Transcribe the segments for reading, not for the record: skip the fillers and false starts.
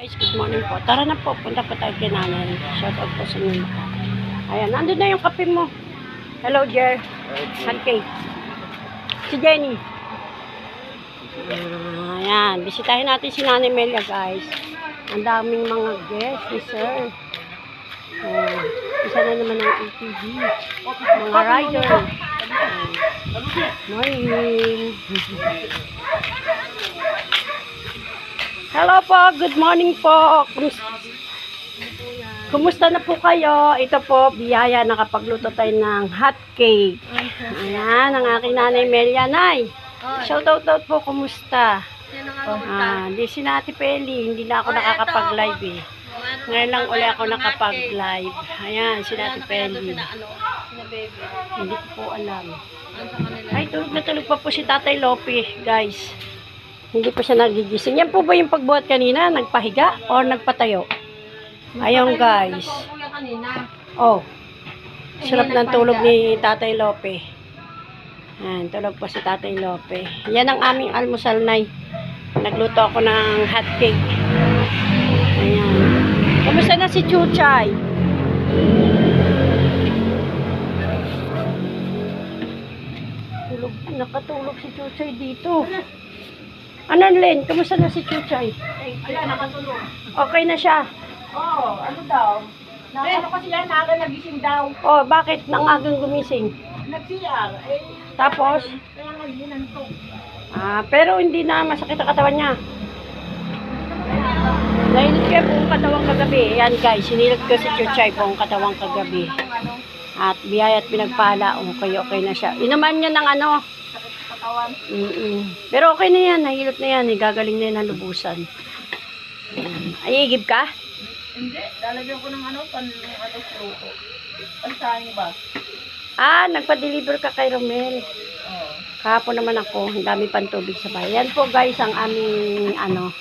Guys, good morning po. Tara na po, punta po tayo kay nanay. Shout out po sa inyo. Ayan, nandun na yung kape mo. Hello, Jer. Okay. Si Jenny. Ayan, bisitahin natin si Nanay Melia, guys. Ang daming mga guests ni Sir. Isa na naman ang ATV. Mga rider. Morning. Hello po, good morning po. Kumusta na po kayo? Ito po, biyaya, nakapagluto tayo ng hot cake. Ayan, ang aking Nanay Melia. Nay, shoutout po, kumusta? Di si Nati Peli, hindi na ako nakakapag-live eh. Ngayon lang ulit ako nakapag-live. Ayan, si Nati Peli. Hindi ko po alam. Ay, tulog na tulog pa po si Tatay Lope, guys. Hindi pa siya nagigising. Yan po ba yung pagbuhat kanina? Nagpahiga or nagpatayo? Ayun, guys. Oh. Sarap ng tulog ni Tatay Lope. Ayan, tulog pa si Tatay Lope. Yan ang aming almusal, Nay. Nagluto ako ng hot cake. Ayan. Kamusta na si Chuchay? Nakatulog si Chuchay dito. Ano, Len? Kamusta na si Chuchay? Ayan, nakatulog. Okay na siya? Oo, ano daw? Ano kasi yan, naga nagising daw. Oh, bakit nang agang gumising? Nag-CR. Tapos? Kaya nga ginantok. Pero hindi na masakit ang katawan niya. Nainit ko yung buong katawang kagabi. Yan, guys, sinilat ko si Chuchay buong katawang kagabi. At biyaya at pinagpala. Okay na siya. Inuman niya ng ano? Katawan. Pero okay na yan. Nahilot na yan. Gagaling na yan ng lubusan. Ay, igib ka? Hindi, lalagyan ko ng fruto. Pansahin ba? Nagpa-deliver ka kay Romel. Oo. Kahapon naman ako. Ang dami pang tubig sa bahay. Yan po, guys, ang aming, ang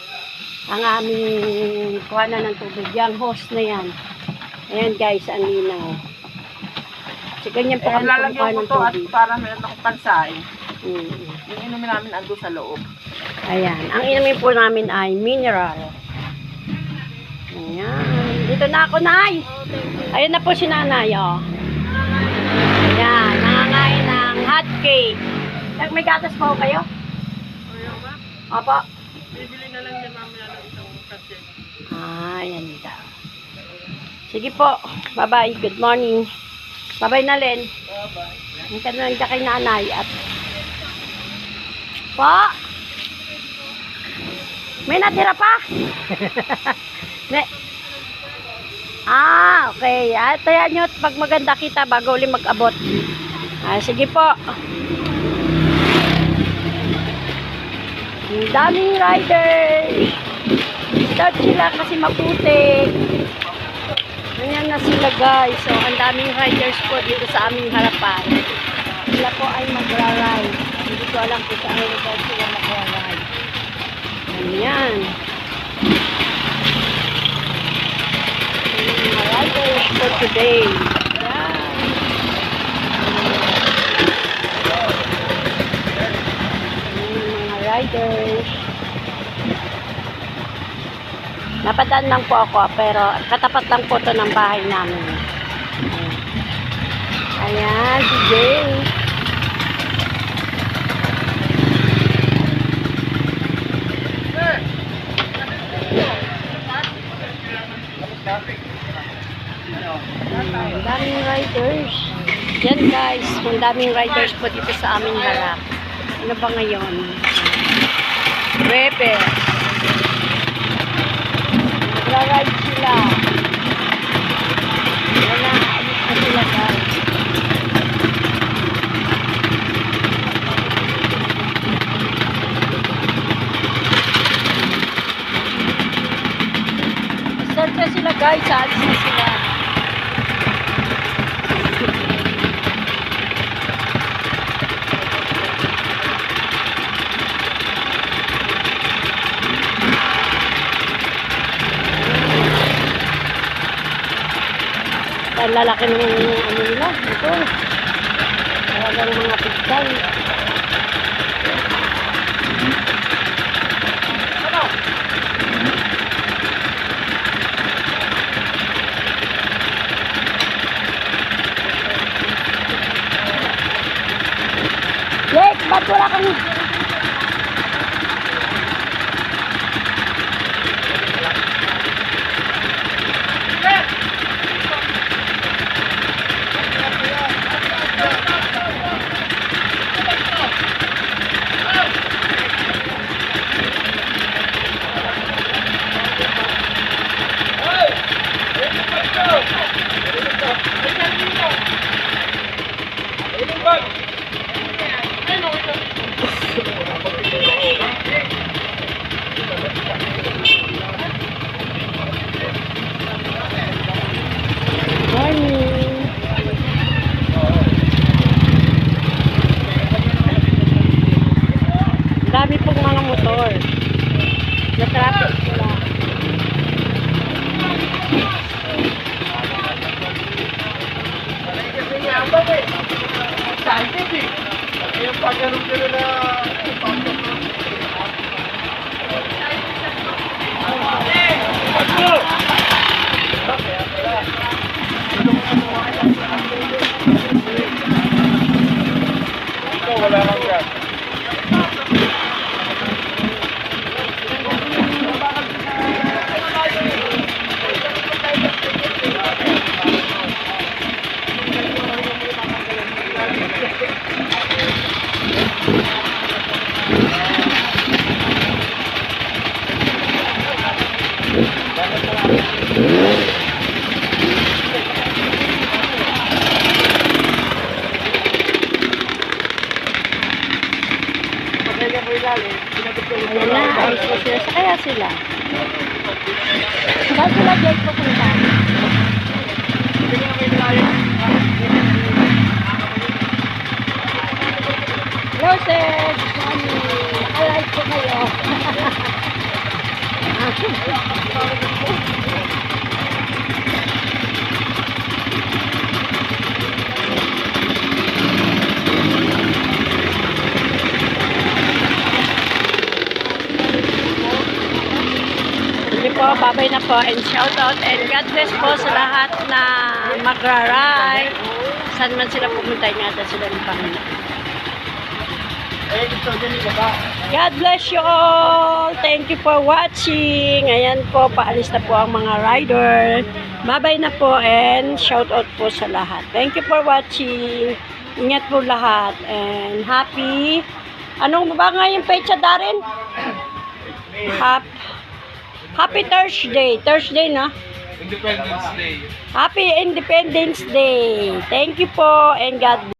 aming kuhanan ng tubig. Yang host na yan. Ayan, guys, ang linaw. So, ganyan po kami Lalagyan kumukuha ko ng to at tubig. para meron akong pansahin. Mm. Yung inumin namin ando sa loob. Ayan. Ang inumin po namin ay mineral. Ayan. Dito na ako, Nay. Ayan na po si Nanay, oh. Ayan. Nangangain ng hot cake. May gatas po kayo? Opo. Bibili na lang yan mamaya ng isang kasin. Ayan daw. Sige po. Bye-bye. Good morning. Bye-bye na, Len. Bye-bye. Ang kanang kay Nanay at po. May natira pa? Okay. Tayan nyo pag maganda kita bago ulit mag-abot. Sige po. Ang daming riders. Start sila kasi maputik. Ganyan na sila, guys. So, ang daming riders po dito sa aming harapan. Sila po ay magra-ride. Hindi ko alam kung saan lugar sila magra-ride. Ganyan. Mga riders for today. Yan. Mga riders. Napadaan lang po ako, pero katapat lang po ito ng bahay namin. Ayan, si Jay. Ang daming riders. Yan, guys, ang daming riders po dito sa aming harap. Ano ba ngayon? Weber. Nagra-ride sila. Wala, alis na sila, guys. Start na sila, guys. Alis na sila. Ang lalaki ng nila. Ito. Talagang mga pigday. Wala lang yan. Ayan na, ayos na sila. Sa kaya sila. Saan sila Jake pupunta? Hello, sir. Good morning. Nakalive po kayo. Sige po, babay na po and shout out and God bless po sa lahat na magra-ride. Saan man sila pumunta, ingatan sila ng Panginoon. God bless you all. Thank you for watching. Ayan po, paalis na po ang mga rider. Babay na po and shout out po sa lahat. Thank you for watching. Ingat po lahat and happy. Anong ba nga yung pecha, Darren? Happy Thursday. Thursday na. Independence Day. Happy Independence Day. Thank you po and God bless.